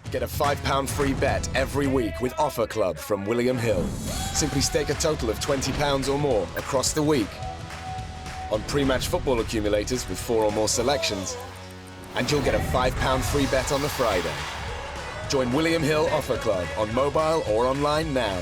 Get a £5 free bet every week with Offer Club from William Hill. Simply stake a total of £20 or more across the week on pre-match football accumulators with 4 or more selections, and you'll get a £5 free bet on the Friday. Join William Hill Offer Club on mobile or online now.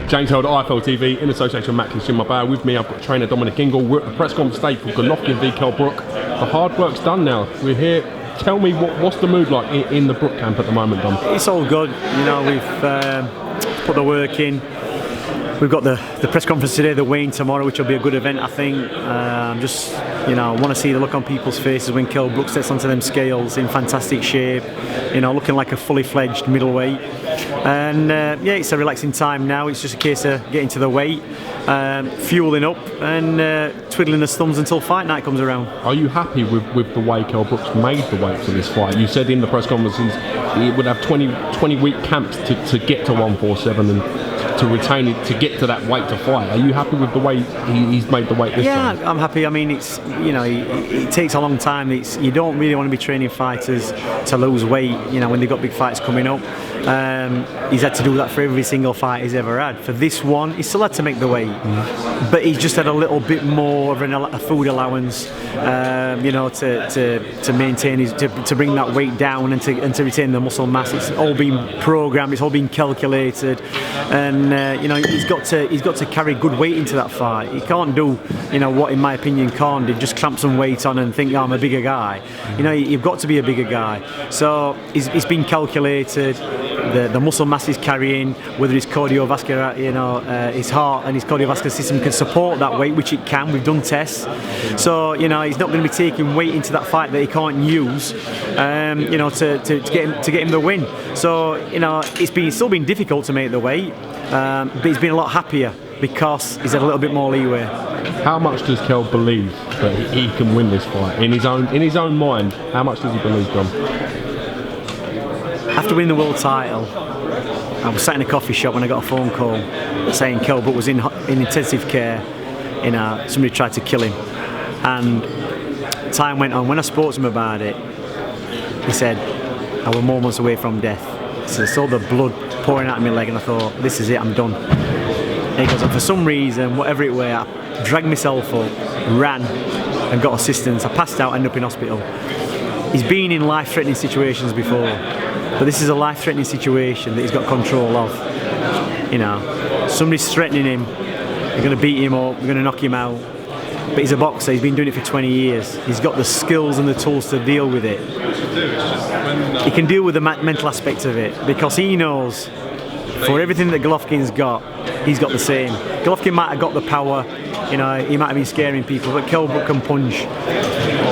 James Held, IFL TV, in association with Matt Kinshin. With me, I've got trainer DOMINIC INGLE. We're at the press conference stage for Golovkin v KELL BROOK. The hard work's done now. We're here. Tell me, what's the mood like in the Brook camp at the moment, Dom? It's all good. You know, we've put the work in. We've got the press conference today, the weigh-in tomorrow, which will be a good event, I think. Just, you know, want to see the look on people's faces when KELL BROOK steps onto them scales in fantastic shape, you know, looking like a fully fledged middleweight. And yeah, it's a relaxing time now. It's just a case of getting to the weight, fueling up and twiddling his thumbs until fight night comes around. Are you happy with the way KELL BROOK's made the weight for this fight? You said in the press conferences he would have 20-week camps to get to 147 and to retain it, to get to that weight to fight. Are you happy with the way he's made the weight this time? Yeah, I'm happy. I mean, it's, you know, it takes a long time. You don't really want to be training fighters to lose weight, you know, when they've got big fights coming up. He's had to do that for every single fight he's ever had. For this one, he still had to make the weight, but he's just had a little bit more of a food allowance, you know, to maintain to bring that weight down and to retain the muscle mass. It's all been programmed, it's all been calculated, and you know, he's got to carry good weight into that fight. He can't do, you know, what in my opinion Khan did, just clamp some weight on and think, oh, I'm a bigger guy. You know, you've got to be a bigger guy. So he's been calculated. The muscle mass he's carrying, whether his cardiovascular, you know, his heart and his cardiovascular system can support that weight, which it can. We've done tests, so you know he's not going to be taking weight into that fight that he can't use, you know, to get him the win. So you know it's still been difficult to make the weight, but he's been a lot happier because he's had a little bit more leeway. How much does KELL believe that he can win this fight in his own mind? How much does he believe, Dom? After winning the world title, I was sat in a coffee shop when I got a phone call saying KELL BROOK was in intensive care. You know, somebody tried to kill him, and time went on. When I spoke to him about it, he said, I was moments away from death. So I saw the blood pouring out of my leg and I thought, this is it, I'm done. And he goes, and for some reason, whatever it were, I dragged myself up, ran and got assistance. I passed out, ended up in hospital. He's been in life-threatening situations before, but this is a life-threatening situation that he's got control of. You know, somebody's threatening him, they're going to beat him up, they're going to knock him out. But he's a boxer, he's been doing it for 20 years. He's got the skills and the tools to deal with it. He can deal with the mental aspect of it because he knows for everything that Golovkin's got, he's got the same. Golovkin might have got the power, you know, he might have been scaring people, but KELL BROOK can punch.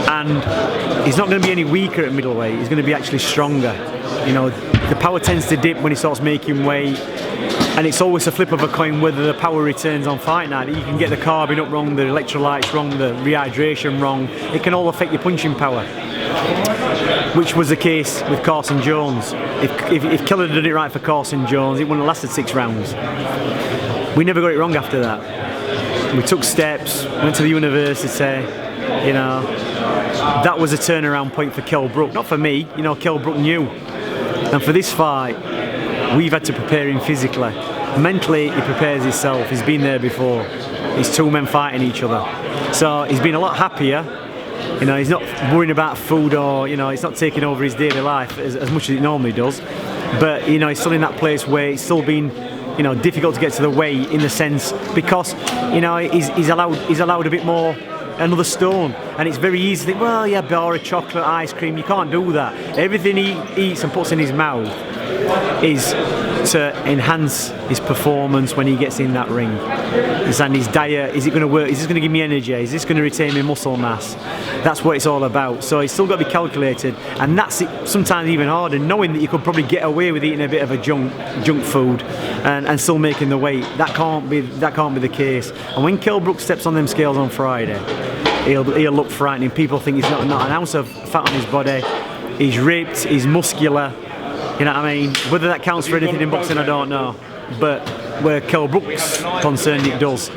And he's not going to be any weaker at middleweight, he's going to be actually stronger. You know, the power tends to dip when he starts making weight, and it's always a flip of a coin whether the power returns on fight night. You can get the carbing up wrong, the electrolytes wrong, the rehydration wrong. It can all affect your punching power, which was the case with Carson Jones. If KELL had done it right for Carson Jones, it wouldn't have lasted 6 rounds. We never got it wrong after that. We took steps, went to the university, you know. That was a turnaround point for KELL BROOK, not for me, you know, KELL BROOK knew. And for this fight, we've had to prepare him physically. Mentally, he prepares himself, he's been there before. It's 2 men fighting each other. So he's been a lot happier. You know, he's not worrying about food or, you know, it's not taking over his daily life as much as it normally does. But, you know, he's still in that place where it's still been, you know, difficult to get to the weight in the sense because, you know, he's allowed a bit more, another stone, and it's very easy to think, well, yeah, bar of chocolate, ice cream. You can't do that. Everything he eats and puts in his mouth is to enhance his performance when he gets in that ring. And his diet, is it going to work? Is this going to give me energy? Is this going to retain my muscle mass? That's what it's all about. So it's still got to be calculated, and that's it, sometimes even harder, knowing that you could probably get away with eating a bit of a junk food and still making the weight. That can't be the case. And when KELL BROOK steps on them scales on Friday, he'll look frightening. People think he's not an ounce of fat on his body. He's ripped, he's muscular. You know what I mean? Whether that counts for anything in boxing, I don't know. But where Kell Brook's concerned, it does.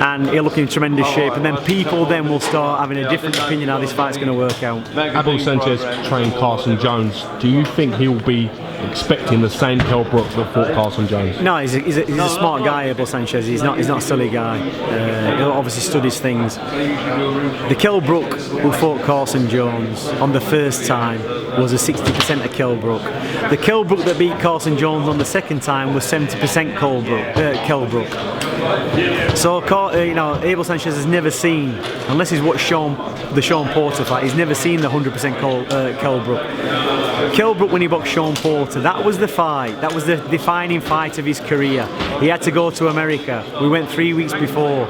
And he'll look in tremendous shape, and then people then will start having a different opinion how this fight's going to work out. Abel Sanchez trained Carson Jones. Do you think he'll be expecting the same Kell Brook that fought Carson Jones? No, he's a smart guy, Abel Sanchez. He's not a silly guy. He'll obviously studies things. The Kell Brook who fought Carson Jones on the first time was a 60% of Kell Brook. The Kell Brook that beat Carson Jones on the second time was 70% Kell Brook. So Abel Sanchez has never seen, unless he's watched the Sean Porter fight, he's never seen the 100% Kell Brook. Kell Brook, when he boxed Sean Porter, that was the fight. That was the defining fight of his career. He had to go to America. We went 3 weeks before.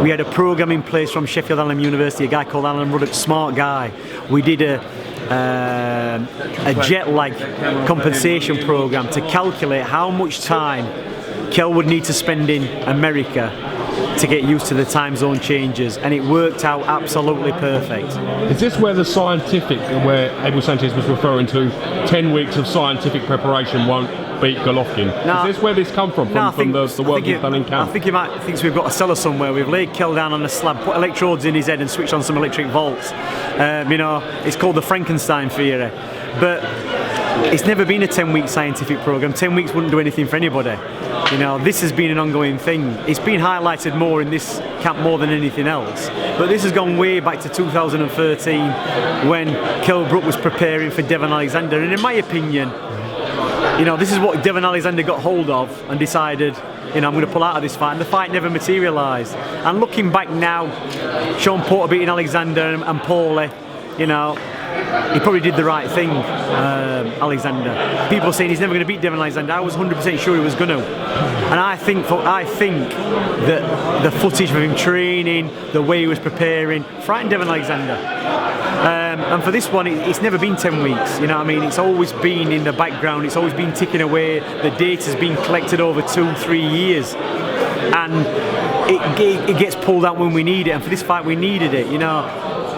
We had a program in place from Sheffield Hallam University, a guy called Alan Ruddock, smart guy. We did a jet lag compensation program to calculate how much time Kell would need to spend in America to get used to the time zone changes, and it worked out absolutely perfect. Is this where where Abel Sanchez was referring to 10 weeks of scientific preparation won't beat Golovkin? Is this where this come from the work you've done in camp? I think he might think we've got a cellar somewhere. We've laid Kell down on a slab, put electrodes in his head and switched on some electric volts. It's called the Frankenstein theory. But it's never been a 10-week scientific program. 10 weeks wouldn't do anything for anybody. This has been an ongoing thing. It's been highlighted more in this camp more than anything else. But this has gone way back to 2013 when Kell Brook was preparing for Devon Alexander. And in my opinion, this is what Devon Alexander got hold of and decided, I'm going to pull out of this fight. And the fight never materialised. And looking back now, Sean Porter beating Alexander and Paulie, he probably did the right thing, Alexander. People saying he's never going to beat Devon Alexander. I was 100% sure he was going to. And I think that the footage of him training, the way he was preparing, frightened Devon Alexander. And for this one, it's never been 10 weeks. It's always been in the background. It's always been ticking away. The data's been collected over 2-3 years. And it gets pulled out when we need it. And for this fight, we needed it,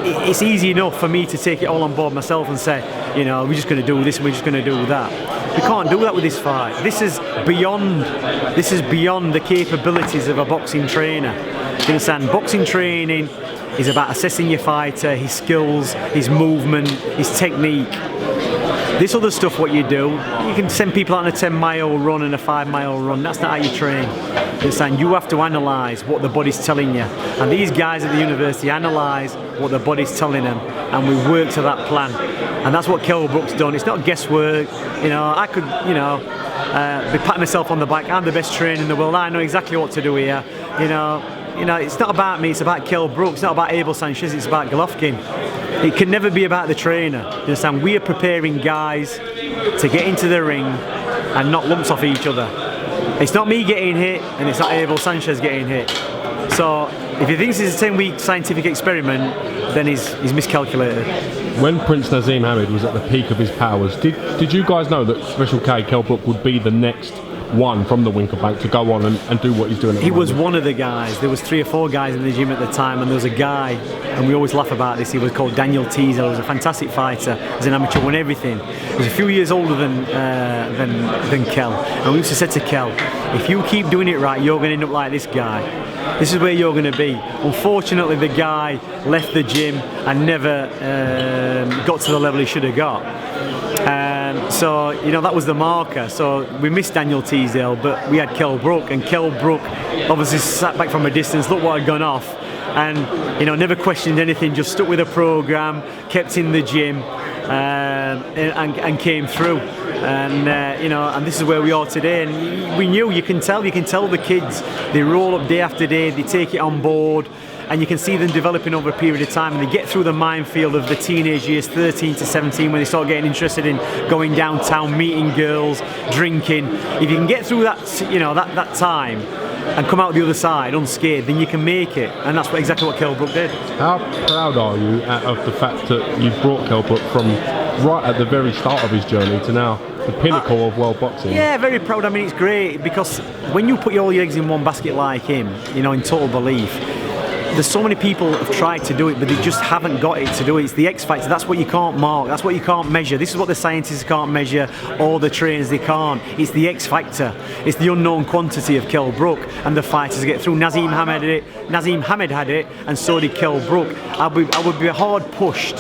It's easy enough for me to take it all on board myself and say, we're just going to do this and we're just going to do that. We can't do that with this fight. This is beyond the capabilities of a boxing trainer. You understand? Boxing training is about assessing your fighter, his skills, his movement, his technique. This other stuff, what you do, you can send people out on a 10-mile run and a 5-mile run. That's not how you train. You understand? You have to analyse what the body's telling you. And these guys at the university analyse what the body's telling them, and we work to that plan. And that's what Kell Brook's done. It's not guesswork. I could, be patting myself on the back. I'm the best trainer in the world. I know exactly what to do here. It's not about me. It's about Kell Brook. It's not about Abel Sanchez. It's about Golovkin. It can never be about the trainer. You understand? We are preparing guys to get into the ring and knock lumps off each other. It's not me getting hit, and it's not Abel Sanchez getting hit. So if he thinks it's a 10-week scientific experiment, then he's miscalculated. When Prince Naseem Hamed was at the peak of his powers, did you guys know that Special K, Kell Brook, would be the next one from the Winker Bank to go on and do what he's doing at the moment? He was one of the guys. There was 3 or 4 guys in the gym at the time, and there was a guy, and we always laugh about this, he was called Daniel Teasel. He was a fantastic fighter. He was an amateur, won everything. He was a few years older than Kell. And we used to say to Kell, if you keep doing it right, you're going to end up like this guy. This is where you're going to be. Unfortunately, the guy left the gym and never got to the level he should have got. So that was the marker. So we missed Daniel Teasdale, but we had Kell Brook, and Kell Brook obviously sat back from a distance, looked what had gone off, and never questioned anything, just stuck with a program, kept in the gym, and came through. And this is where we are today. And we knew, you can tell the kids, they roll up day after day, they take it on board. And you can see them developing over a period of time, and they get through the minefield of the teenage years, 13 to 17, when they start getting interested in going downtown, meeting girls, drinking. If you can get through that, that time and come out the other side unscathed, then you can make it. And that's exactly what Kell Brook did. How proud are you of the fact that you've brought Kell Brook from right at the very start of his journey to now the pinnacle of world boxing? Yeah, very proud. I mean, it's great because when you put all your eggs in one basket like him, in total belief, there's so many people have tried to do it, but they just haven't got it to do it. It's the X factor. That's what you can't mark. That's what you can't measure. This is what the scientists can't measure, or the trainers they can't. It's the X factor. It's the unknown quantity of Kell Brook, and the fighters get through. Naseem Hamed had it, and so did Kell Brook. I would be hard pushed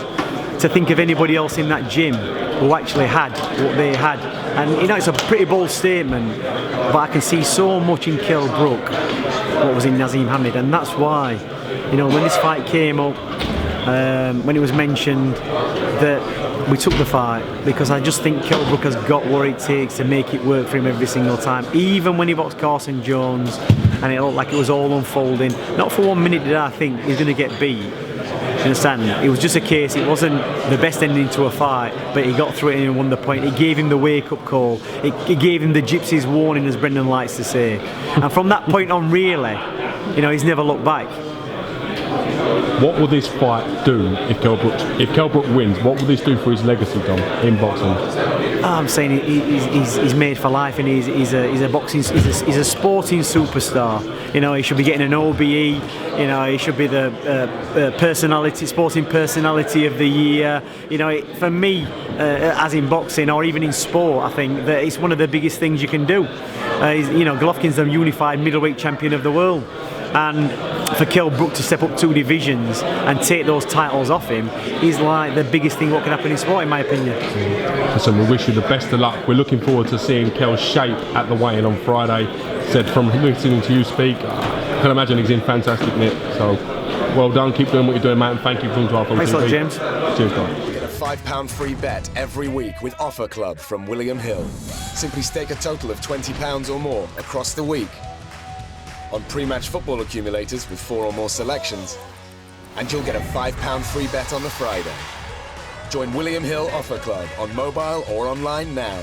to think of anybody else in that gym who actually had what they had. And you know, it's a pretty bold statement, but I can see so much in Kell Brook what was in Naseem Hamed, and that's why, you know, when this fight came up, when it was mentioned that we took the fight, because I just think Kell Brook has got what it takes to make it work for him every single time. Even when he boxed Carson Jones and it looked like it was all unfolding, not for 1 minute did I think he's going to get beat. You understand? It was just a case, it wasn't the best ending to a fight, but he got through it and won the point. It gave him the wake-up call. It gave him the gypsy's warning, as Brendan likes to say. And from that point on, really, you know, he's never looked back. What will this fight do if Kell Brook wins? What will this do for his legacy, Dom, in boxing? I'm saying he's made for life, and he's a sporting superstar. You know, he should be getting an OBE. You know, he should be the sporting personality of the year. You know, for me, as in boxing or even in sport, I think that it's one of the biggest things you can do. You know, Golovkin's the unified middleweight champion of the world, and for Kell Brook to step up 2 divisions and take those titles off him is like the biggest thing what can happen in sport, in my opinion. Listen, we wish you the best of luck. We're looking forward to seeing Kell's shape at the weigh-in on Friday. Said from listening to you speak, I can imagine he's in fantastic nick. So, well done. Keep doing what you're doing, mate. And thank you for coming to our Thanks a lot, James. Cheers, guys. Get a £5 free bet every week with Offer Club from William Hill. Simply stake a total of £20 or more across the week on pre-match football accumulators with 4 or more selections, and you'll get a £5 free bet on the Friday. Join William Hill Offer Club on mobile or online now.